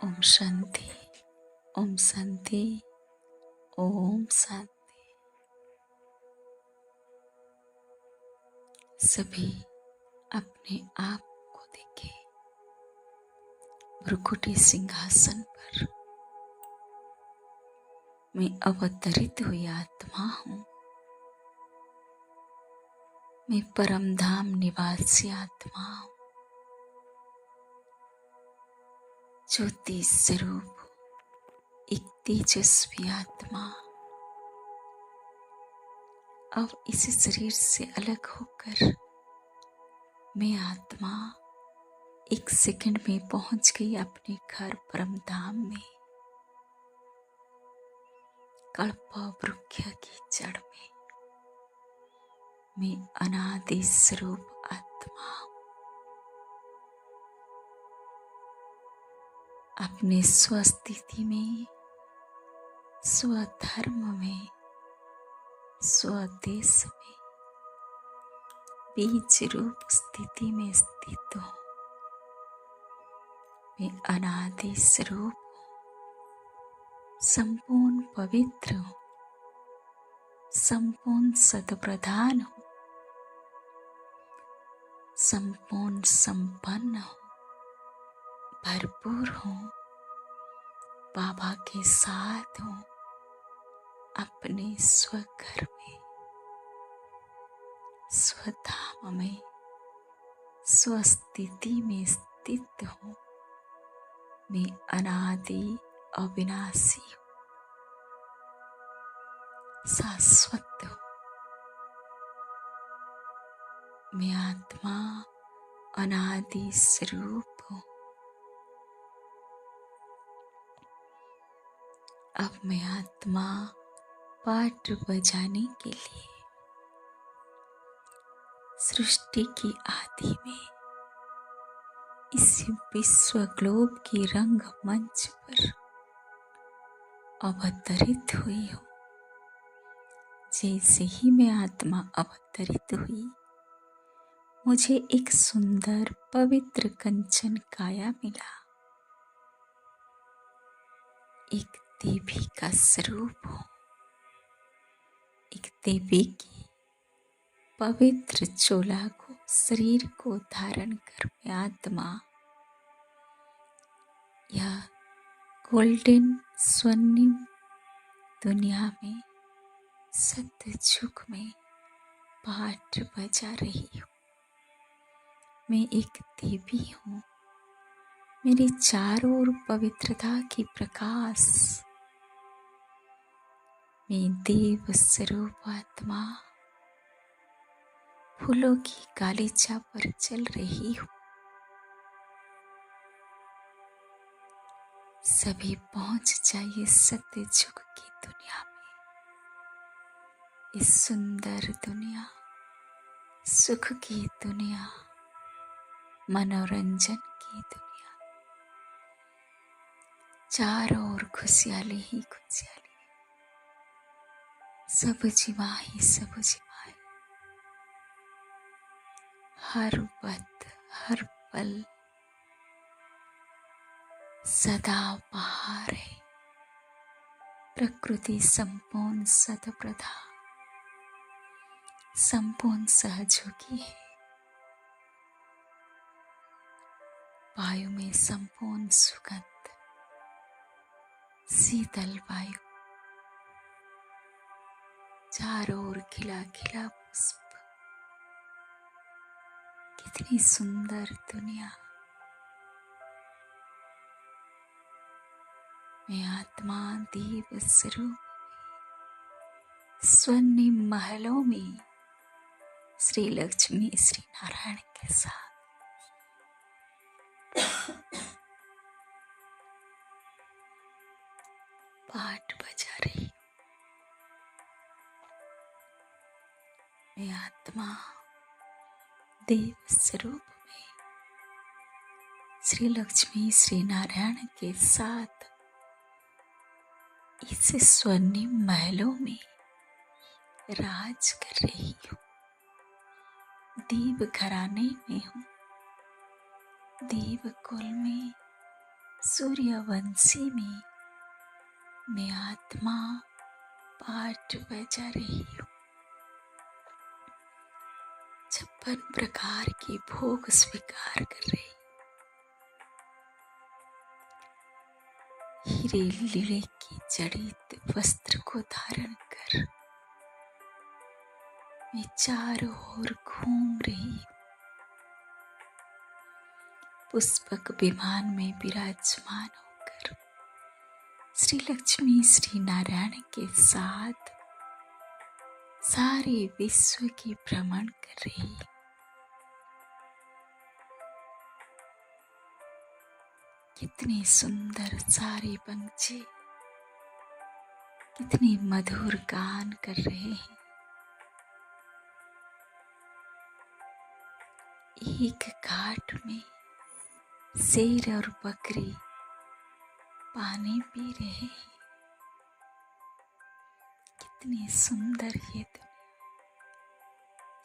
ओम शांति। ओम शांति। ओम शांति। सभी अपने आप को देखें। भ्रुकुटी सिंहासन पर मैं अवतरित हुई आत्मा हूँ। मैं परम धाम निवासी आत्मा हूँ। ज्योति स्वरूप एक तेजस्वी आत्मा। अब इस शरीर से अलग होकर मैं आत्मा एक सेकंड में पहुंच गई अपने घर परम धाम में, कल्प वृक्ष की जड़ में। मैं अनादि स्वरूप आत्मा हूँ। अपने स्वस्थिति में, स्वधर्म में, स्वदेश में बीज रूप स्थिति में स्थित हूँ। मैं अनादि स्वरूप संपूर्ण पवित्र हूँ, संपूर्ण सतप्रधान हूँ, संपूर्ण संपन्न हूँ, भरपूर हूँ, बाबा के साथ हूँ, अपने स्वघर में, स्वधाम में, स्वस्थिति में स्थित हूँ। मैं अनादि अविनाशी हूँ, शाश्वत हूँ। मैं आत्मा अनादि स्वरूप हूँ। अब मैं आत्मा पाठ बजाने के लिए सृष्टि की आदि में इस विश्व ग्लोब की रंग मंच पर अवतरित हुई हूँ। जैसे ही मैं आत्मा अवतरित हुई, मुझे एक सुंदर पवित्र कंचन काया मिला। एक देवी का स्वरूप हूँ। एक देवी की पवित्र चोला को, शरीर को धारण कर मैं आत्मा या गोल्डन स्वर्णिम दुनिया में, सतयुग में पाठ बजा रही हूँ। मैं एक देवी हूँ। मेरे चारों ओर पवित्रता की प्रकाश। मैं देव स्वरूप आत्मा फूलों की गालीचा पर चल रही हूँ। सभी पहुंच जाइए सत्ययुग की दुनिया में। इस सुंदर दुनिया, सुख की दुनिया, मनोरंजन की दुनिया। चारों ओर खुशहाली ही खुशहाली। सब जीवा ही सब जीवाएं। हर वक्त, हर पल सदा बहार है। प्रकृति संपूर्ण सतप्रधा, संपूर्ण सहयोगी है। वायु में संपूर्ण सुगंध, शीतल वायु। चारों ओर खिला खिला पुष्प। कितनी सुंदर दुनिया। मैं आत्मा देव स्वरूप स्वर्णिम महलों में श्री लक्ष्मी श्री नारायण के साथ पाठ बजा रही। मैं आत्मा देव स्वरूप में श्री लक्ष्मी श्री नारायण के साथ इस स्वर्णिम महलों में राज कर रही हूँ। देव घराने में हूँ। देव कुल में सूर्यवंशी में मैं आत्मा पाठ बजा रही हूँ। 56 प्रकार की भोग स्वीकार कर रही। हीरे लीले की जड़ित वस्त्र को धारण कर मैं चारों ओर घूम रही हूँ। पुष्पक विमान में विराजमान होकर श्री लक्ष्मी श्री नारायण के साथ सारे विश्व की भ्रमण कर रही। कितने सुंदर सारे पंछी कितने मधुर गान कर रहे हैं। एक घाट में शेर और बकरी पानी पी रहे हैं। कितनी सुंदर ये दुनिया।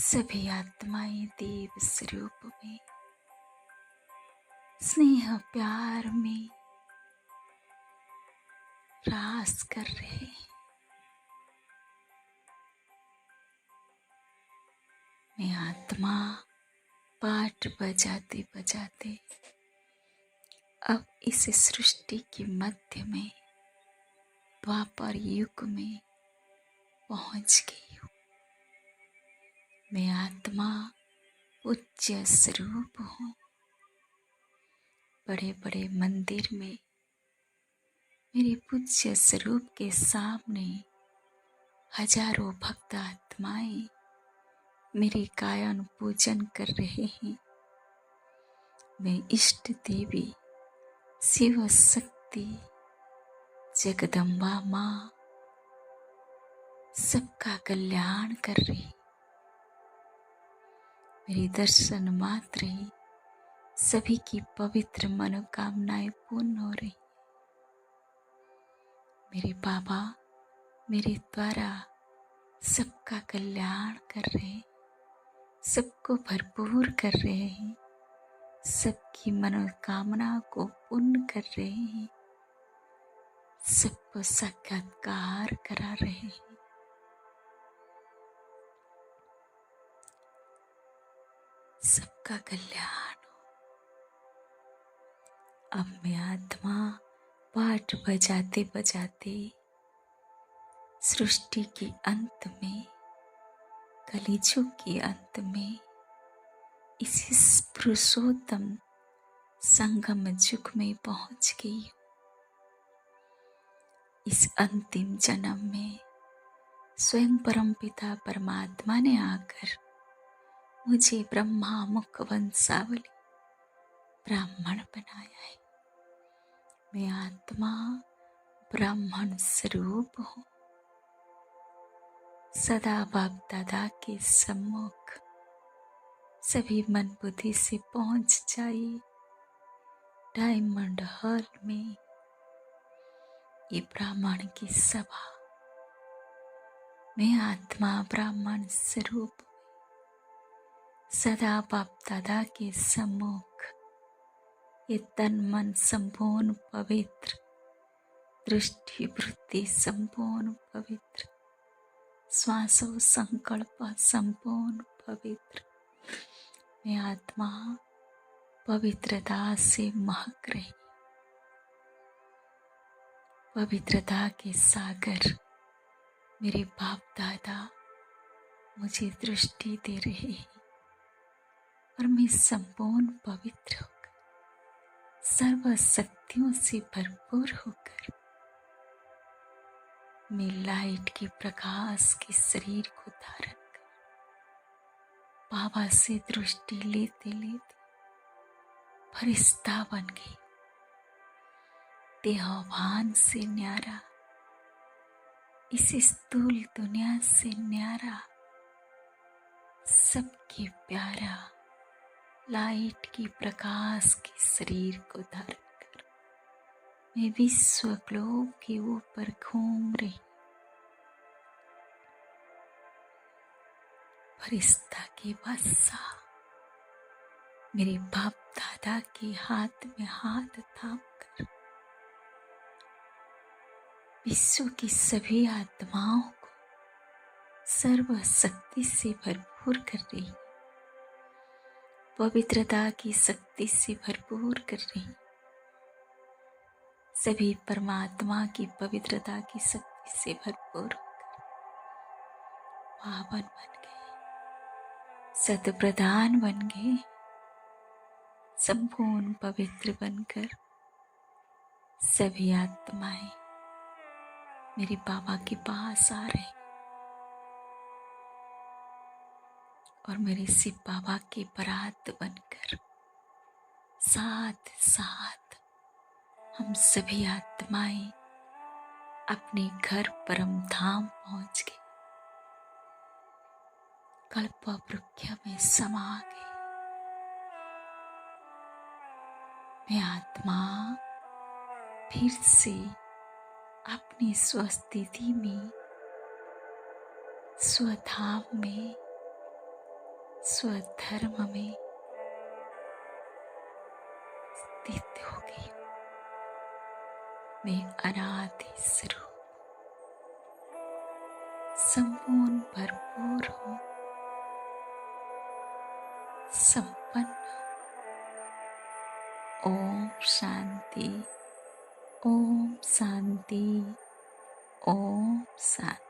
सभी आत्माएं देव स्वरूप में स्नेह प्यार में रास कर रहे हैं। मैं आत्मा पाठ बजाते बजाते अब इस सृष्टि के मध्य में द्वापर युग में पहुंच गई हूँ। मैं आत्मा पूज्य स्वरूप हूँ। बड़े बड़े मंदिर में मेरे पूज्य स्वरूप के सामने हजारों भक्त आत्माएं मेरे गायन पूजन कर रहे हैं। मैं इष्ट देवी शिव शक्ति जगदम्बा माँ सबका कल्याण कर रही। मेरे दर्शन मात्र ही सभी की पवित्र मनोकामनाएं पूर्ण हो रही। मेरे बाबा मेरे द्वारा सबका कल्याण कर रहे, सबको भरपूर कर रहे हैं, सबकी मनोकामना को पूर्ण कर रहे हैं, सबको साक्षात्कार करा रहे हैं। सबका कल्याण हो। अब मैं आत्मा पाठ बजाते बजाते सृष्टि के अंत में, कलिजुग के अंत में, इस पुरुषोत्तम संगम युग में पहुंच गई हूँ। इस अंतिम जन्म में स्वयं परमपिता परमात्मा ने आकर मुझे ब्रह्मा मुख वंशावली ब्राह्मण बनाया है। मैं आत्मा ब्राह्मण स्वरूप हूँ। सदा बाप दादा के सम्मुख सभी मन बुद्धि से पहुंच जाइए। डायमंड हॉल में ये ब्राह्मण की सभा। मैं आत्मा ब्राह्मण स्वरूप सदा बाप दादा के सम्मुख ये तन मन संपूर्ण पवित्र, दृष्टि वृत्ति संपूर्ण पवित्र, श्वासों संकल्प संपूर्ण पवित्र। मैं आत्मा पवित्रता से महक रही। पवित्रता के सागर मेरे बाप दादा मुझे दृष्टि दे रहे हैं और मैं संपूर्ण पवित्र होकर, सर्व शक्तियों से भरपूर होकर, मैं लाइट के प्रकाश के शरीर को धारण कर बाबा से दृष्टि लेते लेते फरिश्ता बन गई। देहभान से न्यारा, इस स्थूल दुनिया से न्यारा, सबके प्यारा लाइट की प्रकाश के शरीर को धारण कर मैं विश्व ग्लोब के ऊपर घूम रही। फरिश्ता के बादशाह मेरे बाप दादा के हाथ में हाथ थाम कर विश्व की सभी आत्माओं को सर्व शक्ति से भरपूर कर रही, पवित्रता की शक्ति से भरपूर कर रही, सभी परमात्मा की पवित्रता की शक्ति से भरपूर होकर पावन बन गए, सतप्रधान बन गए, संपूर्ण पवित्र बनकर सभी आत्माएं मेरे बाबा के पास आ रहे और मेरे शिव बाबा के बारात बनकर साथ साथ हम सभी आत्माएं अपने घर परम धाम पहुंच गए, कल्प वृक्ष में समा गए। मैं आत्मा फिर से अपनी स्वस्थिति में, स्वधाम में, स्वधर्म में स्थित हो गई। मैं अनादि स्वरूप संपूर्ण भरपूर हूँ, संपन्न। ओम शांति, ओम शांति, ओम शांति।